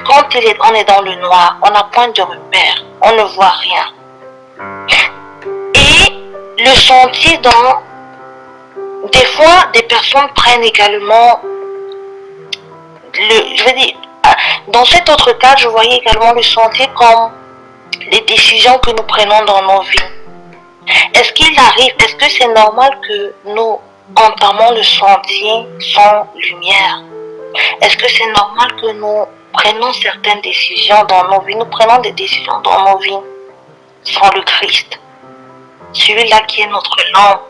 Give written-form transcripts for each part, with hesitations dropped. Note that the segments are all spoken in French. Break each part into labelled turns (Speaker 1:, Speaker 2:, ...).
Speaker 1: quand on est dans le noir, on n'a point de repère, on ne voit rien. Et le sentier des fois, des personnes prennent également dans cet autre cas, je voyais également le sentier comme les décisions que nous prenons dans nos vies. Est-ce que c'est normal que nous entamons le sentier sans lumière? Est-ce que c'est normal que nous prenons certaines décisions dans nos vies? Nous prenons des décisions dans nos vies sans le Christ. Celui-là qui est notre lampe,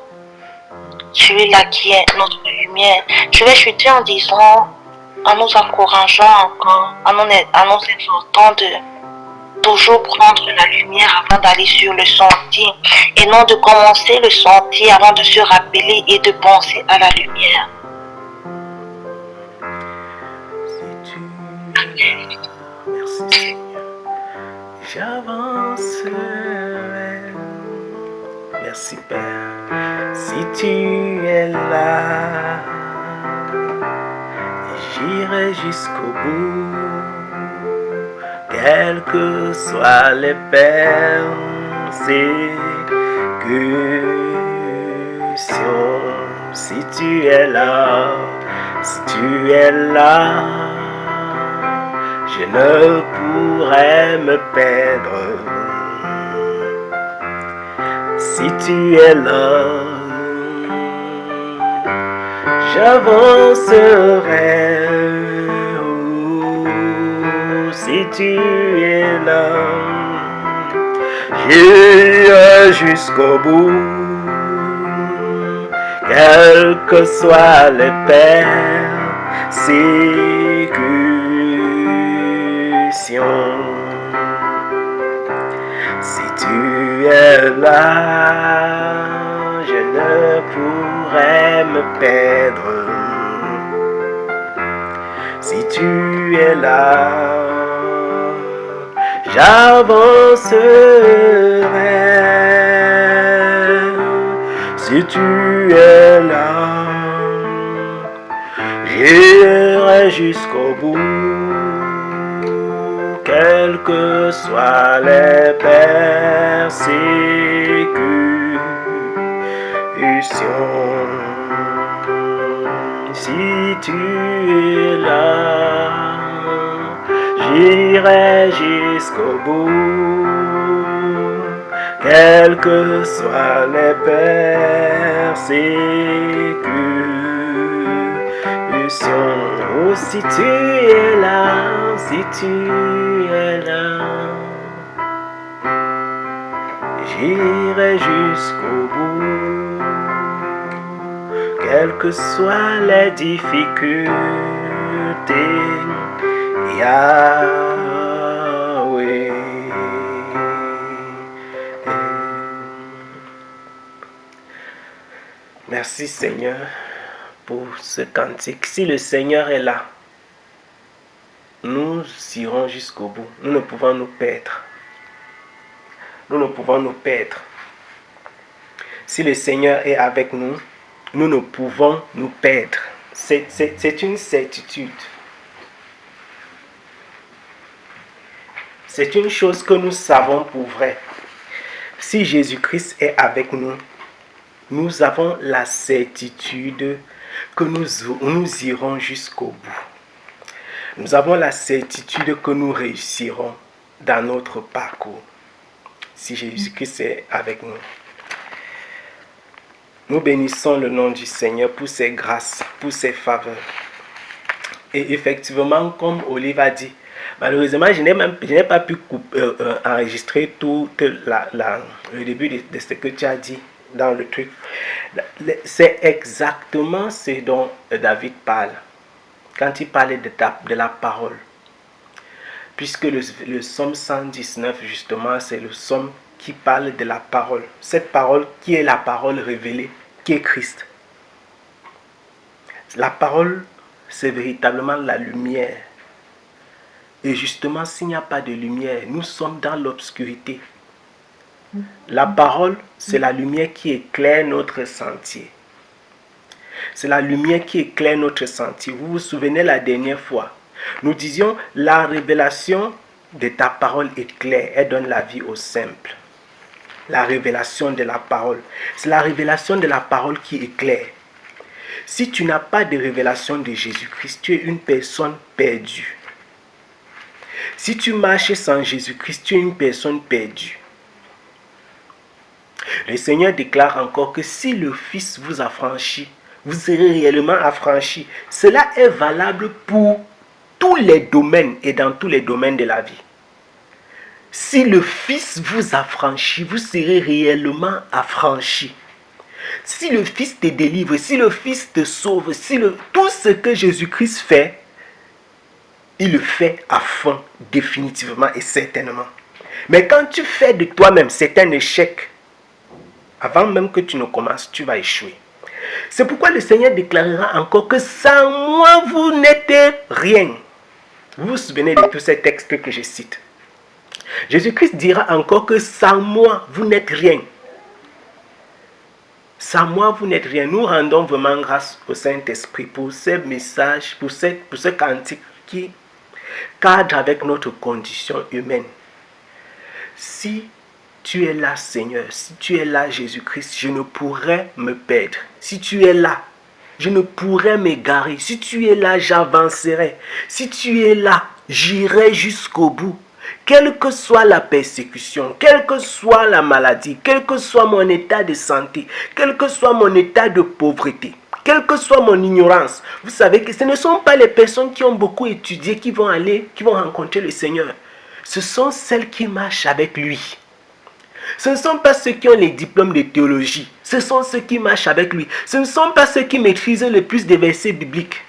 Speaker 1: celui-là qui est notre lumière. Je vais chuter en disant, en nous encourageant encore, en nous exhortant de toujours prendre la lumière avant d'aller sur le sentier et non de commencer le sentier avant de se rappeler et de penser à la lumière.
Speaker 2: Merci Seigneur. J'avancerai. Merci Père. Si tu es là, j'irai jusqu'au bout. Quelles que soient les persécutions, si tu es là, je ne pourrais me perdre. Si tu es là, j'avancerai. Si tu es là, j'irai jusqu'au bout, quelles que soient les persécutions. Si tu es là, je ne pourrais me perdre. Si tu es là, j'avancerai. Si tu es là, j'irai jusqu'au bout, quelles que soient les persécutions. Si tu es là, j'irai jusqu'au bout, quelles que soient les persécutions. Oh, si tu es là, j'irai jusqu'au bout, quelles que soient les difficultés. Yahweh. Merci Seigneur pour ce cantique. Si le Seigneur est là, nous irons jusqu'au bout. Nous ne pouvons nous perdre. Nous ne pouvons nous perdre. Si le Seigneur est avec nous, nous ne pouvons nous perdre. C'est une certitude. C'est une chose que nous savons pour vrai. Si Jésus-Christ est avec nous, nous avons la certitude que nous irons jusqu'au bout. Nous avons la certitude que nous réussirons dans notre parcours. Si Jésus-Christ est avec nous. Nous bénissons le nom du Seigneur pour ses grâces, pour ses faveurs. Et effectivement, comme Olive a dit, malheureusement, je n'ai pas pu enregistrer tout le début de ce que tu as dit dans le truc. C'est exactement ce dont David parle quand il parlait de la parole. Puisque le psaume 119, justement, c'est le psaume qui parle de la parole. Cette parole qui est la parole révélée, qui est Christ. La parole, c'est véritablement la lumière. Et justement, s'il n'y a pas de lumière, nous sommes dans l'obscurité. La parole, c'est la lumière qui éclaire notre sentier. C'est la lumière qui éclaire notre sentier. Vous vous souvenez la dernière fois, Nous disions, la révélation de ta parole est claire, elle donne la vie au simple. La révélation de la parole. C'est la révélation de la parole qui est claire. Si tu n'as pas de révélation de Jésus-Christ, tu es une personne perdue. Si tu marches sans Jésus-Christ, tu es une personne perdue. Le Seigneur déclare encore que si le Fils vous affranchit, vous serez réellement affranchis. Cela est valable pour tous les domaines et dans tous les domaines de la vie. Si le Fils vous affranchit, vous serez réellement affranchis. Si le Fils te délivre, si le Fils te sauve, tout ce que Jésus-Christ fait, il le fait à fond, définitivement et certainement. Mais quand tu fais de toi-même, c'est un échec. Avant même que tu ne commences, tu vas échouer. C'est pourquoi le Seigneur déclarera encore que sans moi, vous n'êtes rien. Vous vous souvenez de tous ces textes que je cite. Jésus-Christ dira encore que sans moi, vous n'êtes rien. Sans moi, vous n'êtes rien. Nous rendons vraiment grâce au Saint-Esprit pour ces messages, pour ce cantique qui cadre avec notre condition humaine. Si tu es là, Seigneur, si tu es là, Jésus-Christ, je ne pourrais me perdre. Si tu es là, je ne pourrais m'égarer. Si tu es là, j'avancerai. Si tu es là, j'irai jusqu'au bout. Quelle que soit la persécution, quelle que soit la maladie, quel que soit mon état de santé, quel que soit mon état de pauvreté, quelle que soit mon ignorance, vous savez que ce ne sont pas les personnes qui ont beaucoup étudié qui vont rencontrer le Seigneur. Ce sont celles qui marchent avec lui. Ce ne sont pas ceux qui ont les diplômes de théologie. Ce sont ceux qui marchent avec lui. Ce ne sont pas ceux qui maîtrisent le plus des versets bibliques.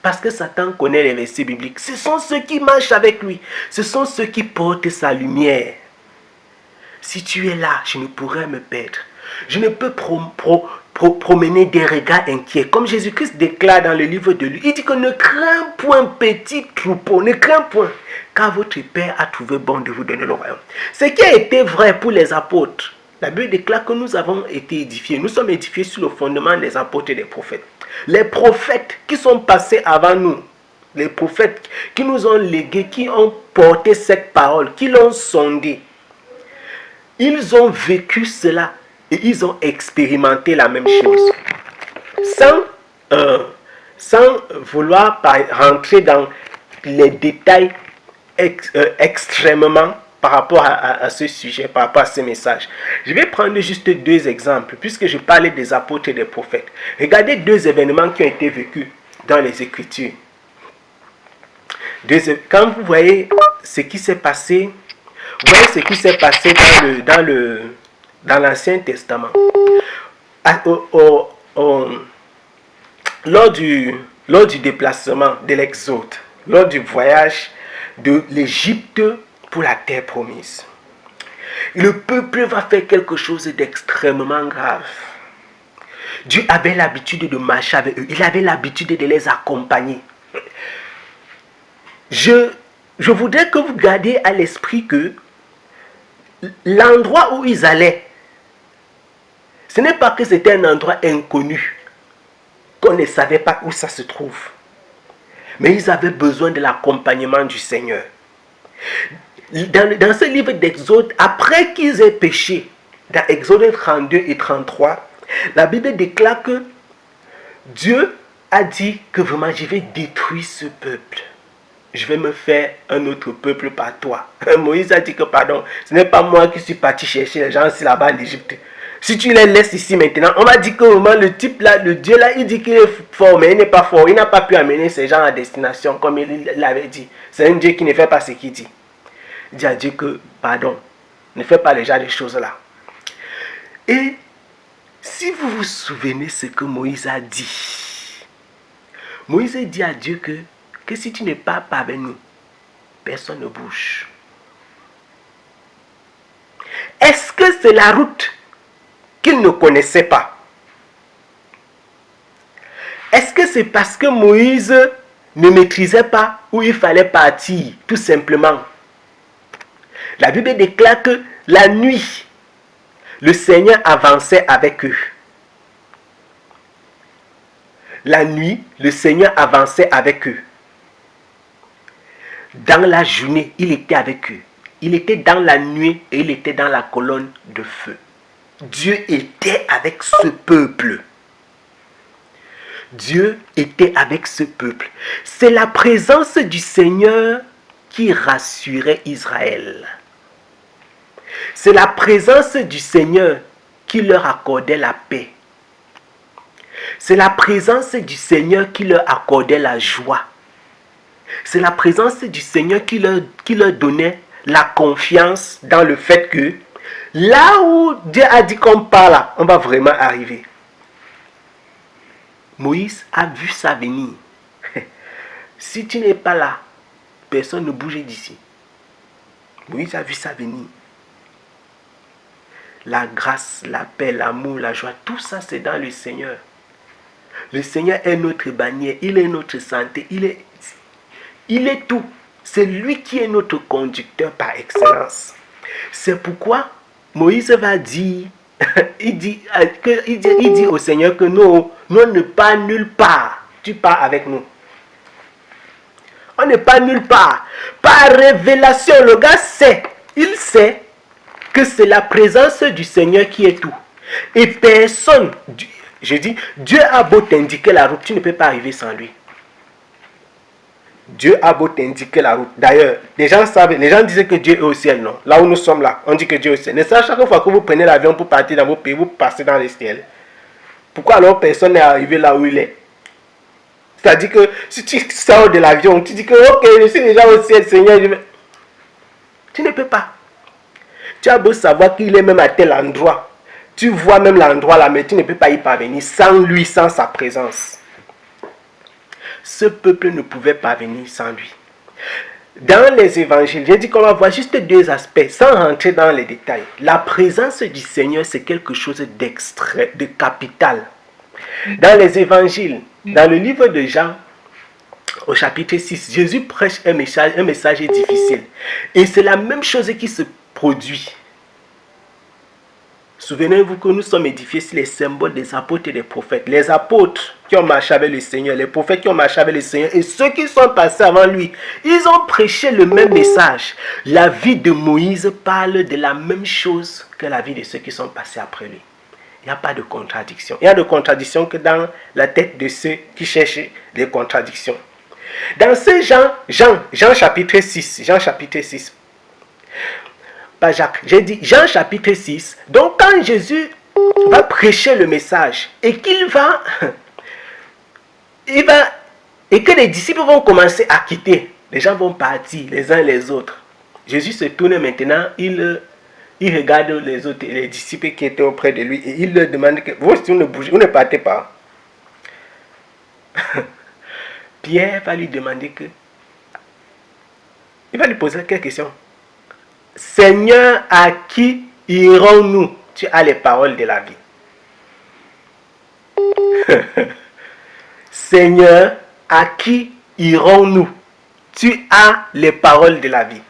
Speaker 2: Parce que Satan connaît les versets bibliques. Ce sont ceux qui marchent avec lui. Ce sont ceux qui portent sa lumière. Si tu es là, je ne pourrais me perdre. Je ne peux promener des regards inquiets. Comme Jésus-Christ déclare dans le livre de Luc. Il dit que ne crains point petit troupeau. Ne crains point. Car votre Père a trouvé bon de vous donner le royaume. Ce qui a été vrai pour les apôtres. La Bible déclare que nous avons été édifiés. Nous sommes édifiés sur le fondement des apôtres et des prophètes. Les prophètes qui sont passés avant nous, les prophètes qui nous ont légué, qui ont porté cette parole, qui l'ont sondé, ils ont vécu cela et ils ont expérimenté la même chose. Sans vouloir rentrer dans les détails extrêmement par rapport à ce sujet, par rapport à ce message. Je vais prendre juste deux exemples, puisque je parlais des apôtres et des prophètes. Regardez deux événements qui ont été vécus dans les Écritures. Quand vous voyez ce qui s'est passé, vous voyez ce qui s'est passé dans l'Ancien Testament. Lors du déplacement de l'Exode, lors du voyage de l'Égypte pour la terre promise. Le peuple va faire quelque chose d'extrêmement grave. Dieu avait l'habitude de marcher avec eux. Il avait l'habitude de les accompagner. Je voudrais que vous gardiez à l'esprit que l'endroit où ils allaient, ce n'est pas que c'était un endroit inconnu, qu'on ne savait pas où ça se trouve. Mais ils avaient besoin de l'accompagnement du Seigneur. Dans ce livre d'Exode, après qu'ils aient péché, dans Exode 32 et 33, la Bible déclare que Dieu a dit que vraiment je vais détruire ce peuple. Je vais me faire un autre peuple par toi. Moïse a dit que pardon, ce n'est pas moi qui suis parti chercher les gens ici là-bas en Égypte. Si tu les laisses ici maintenant, on m'a dit que vraiment le type là, le Dieu là, il dit qu'il est fort, mais il n'est pas fort. Il n'a pas pu amener ces gens à destination comme il l'avait dit. C'est un Dieu qui ne fait pas ce qu'il dit. Il dit à Dieu que, pardon, ne fais pas déjà des choses là. Et si vous vous souvenez ce que Moïse a dit, Moïse dit à Dieu que si tu n'es pas avec nous, personne ne bouge. Est-ce que c'est la route qu'il ne connaissait pas? Est-ce que c'est parce que Moïse ne maîtrisait pas où il fallait partir, tout simplement? La Bible déclare que la nuit, le Seigneur avançait avec eux. La nuit, le Seigneur avançait avec eux. Dans la journée, il était avec eux. Il était dans la nuit et il était dans la colonne de feu. Dieu était avec ce peuple. Dieu était avec ce peuple. C'est la présence du Seigneur qui rassurait Israël. C'est la présence du Seigneur qui leur accordait la paix. C'est la présence du Seigneur qui leur accordait la joie. C'est la présence du Seigneur qui leur donnait la confiance dans le fait que là où Dieu a dit qu'on parle, on va vraiment arriver. Moïse a vu ça venir. Si tu n'es pas là, personne ne bouge d'ici. Moïse a vu ça venir. La grâce, la paix, l'amour, la joie, tout ça c'est dans le Seigneur. Le Seigneur est notre bannière, il est notre santé, il est tout. C'est lui qui est notre conducteur par excellence. C'est pourquoi Moïse va dire, il dit au Seigneur que nous ne pas nulle part. Tu pars avec nous. On n'est pas nulle part. Par révélation, le gars sait. Il sait que c'est la présence du Seigneur qui est tout. Et personne, je dis, Dieu a beau t'indiquer la route, tu ne peux pas arriver sans lui. Dieu a beau t'indiquer la route. D'ailleurs, les gens disaient que Dieu est au ciel, non? Là où nous sommes là, on dit que Dieu est au ciel. Mais ça, chaque fois que vous prenez l'avion pour partir dans vos pays, vous passez dans le ciel. Pourquoi alors personne n'est arrivé là où il est? C'est-à-dire que si tu sors de l'avion, tu dis que ok, je suis déjà au ciel, Seigneur. Tu ne peux pas. Tu as beau savoir qu'il est même à tel endroit. Tu vois même l'endroit là, mais tu ne peux pas y parvenir sans lui, sans sa présence. Ce peuple ne pouvait pas venir sans lui. Dans les évangiles, j'ai dit qu'on va voir juste deux aspects, sans rentrer dans les détails. La présence du Seigneur, c'est quelque chose d'extrait, de capital. Dans les évangiles, dans le livre de Jean, au chapitre 6, Jésus prêche un message difficile. Et c'est la même chose qui se produit. Souvenez-vous que nous sommes édifiés sur les symboles des apôtres et des prophètes. Les apôtres qui ont marché avec le Seigneur, les prophètes qui ont marché avec le Seigneur et ceux qui sont passés avant lui, ils ont prêché le même message. La vie de Moïse parle de la même chose que la vie de ceux qui sont passés après lui. Il n'y a pas de contradiction. Il y a de contradiction que dans la tête de ceux qui cherchent des contradictions. Dans ce Jean chapitre 6, pas Jacques, j'ai dit Jean chapitre 6. Donc quand Jésus va prêcher le message et qu'il va, et que les disciples vont commencer à quitter, les gens vont partir les uns les autres. Jésus se tourne maintenant, il regarde les autres, les disciples qui étaient auprès de lui et il leur demande que vous ne bougez, vous ne partez pas. Pierre va lui demander que, il va lui poser quelques questions. Seigneur, à qui irons-nous? Tu as les paroles de la vie. Seigneur, à qui irons-nous? Tu as les paroles de la vie.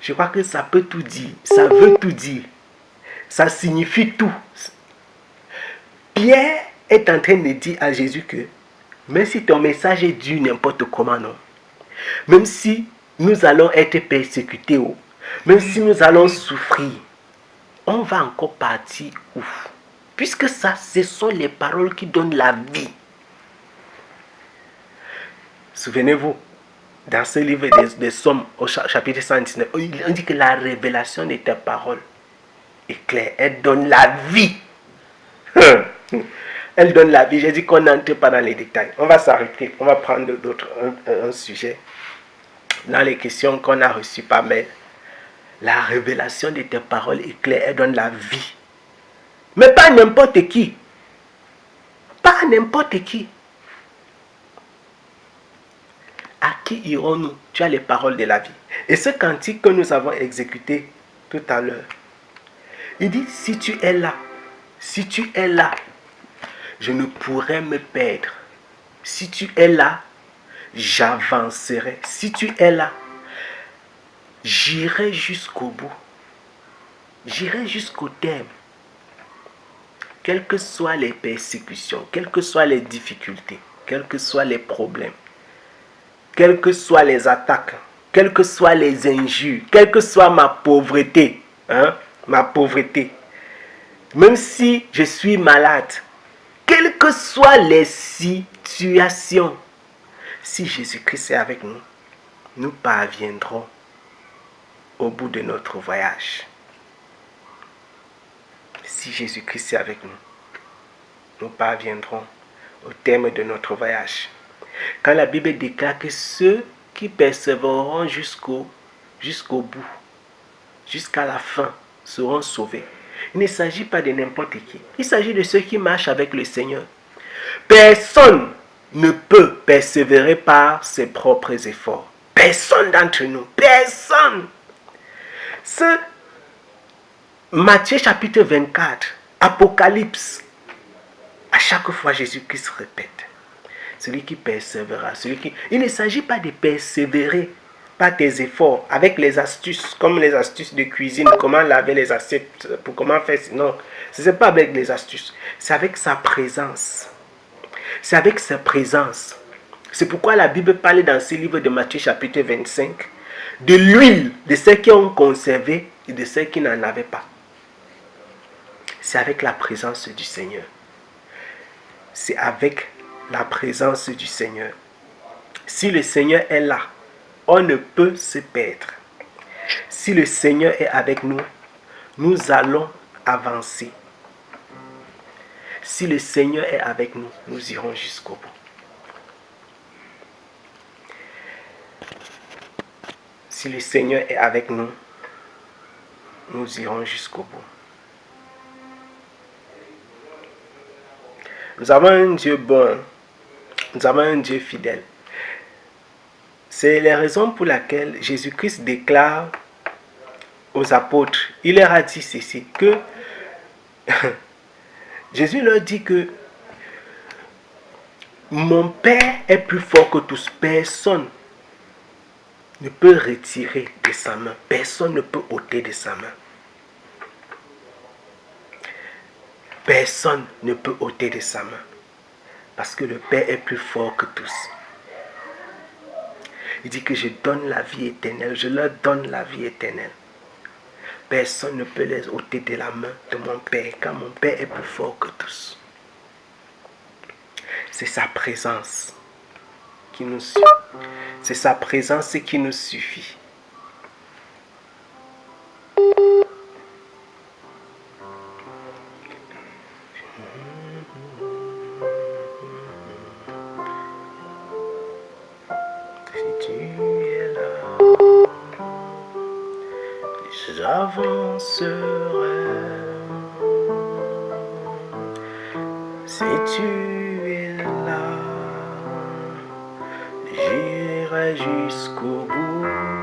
Speaker 2: Je crois que ça peut tout dire. Ça veut tout dire. Ça signifie tout. Pierre est en train de dire à Jésus que même si ton message est dû n'importe comment, non. Même si nous allons être persécutés, même si nous allons souffrir, on va encore partir où? Puisque ça, ce sont les paroles qui donnent la vie. Souvenez-vous, dans ce livre des Psaumes, au chapitre 119, on dit que la révélation de tes paroles est claire. Elle donne la vie. Elle donne la vie. J'ai dit qu'on n'entre pas dans les détails. On va s'arrêter. On va prendre un sujet dans les questions qu'on a reçues par mail. La révélation de tes paroles est claire. Elle donne la vie. Mais pas n'importe qui. Pas n'importe qui. À qui irons-nous? Tu as les paroles de la vie. Et ce cantique que nous avons exécuté tout à l'heure, il dit, si tu es là, je ne pourrais me perdre. Si tu es là, j'avancerai. Si tu es là, j'irai jusqu'au bout. J'irai jusqu'au terme. Quelles que soient les persécutions, quelles que soient les difficultés, quels que soient les problèmes, quelles que soient les attaques, quelles que soient les injures, quelle que soit ma pauvreté, ma pauvreté, même si je suis malade, quelles que soient les situations, si Jésus-Christ est avec nous, nous parviendrons au bout de notre voyage. Si Jésus-Christ est avec nous, nous parviendrons au terme de notre voyage. Quand la Bible déclare que ceux qui persévéreront jusqu'au bout, jusqu'à la fin, seront sauvés, il ne s'agit pas de n'importe qui. Il s'agit de ceux qui marchent avec le Seigneur. Personne ne peut persévérer par ses propres efforts. Personne d'entre nous. Personne. Ce Matthieu chapitre 24, Apocalypse, à chaque fois Jésus-Christ répète. Celui qui persévérera, Il ne s'agit pas de persévérer par tes efforts, avec les astuces, comme les astuces de cuisine, comment laver les assiettes, pour comment faire. Non, ce n'est pas avec les astuces, c'est avec sa présence. C'est avec sa présence. C'est pourquoi la Bible parle dans ce livre de Matthieu chapitre 25 de l'huile de ceux qui ont conservé et de ceux qui n'en avaient pas. C'est avec la présence du Seigneur. C'est avec la présence du Seigneur. Si le Seigneur est là, on ne peut se perdre. Si le Seigneur est avec nous, nous allons avancer. Si le Seigneur est avec nous, nous irons jusqu'au bout. Si le Seigneur est avec nous, nous irons jusqu'au bout. Nous avons un Dieu bon. Nous avons un Dieu fidèle. C'est la raison pour laquelle Jésus-Christ déclare aux apôtres, il leur a dit ceci, que Jésus leur dit que mon Père est plus fort que tous. Personne ne peut retirer de sa main. Personne ne peut ôter de sa main. Personne ne peut ôter de sa main. Parce que le Père est plus fort que tous. Il dit que je donne la vie éternelle. Je leur donne la vie éternelle. Personne ne peut les ôter de la main de mon Père, car mon Père est plus fort que tous. C'est sa présence qui nous suffit. C'est sa présence qui nous suffit. Si tu es là, j'avancerai. Si tu es là, j'irai jusqu'au bout.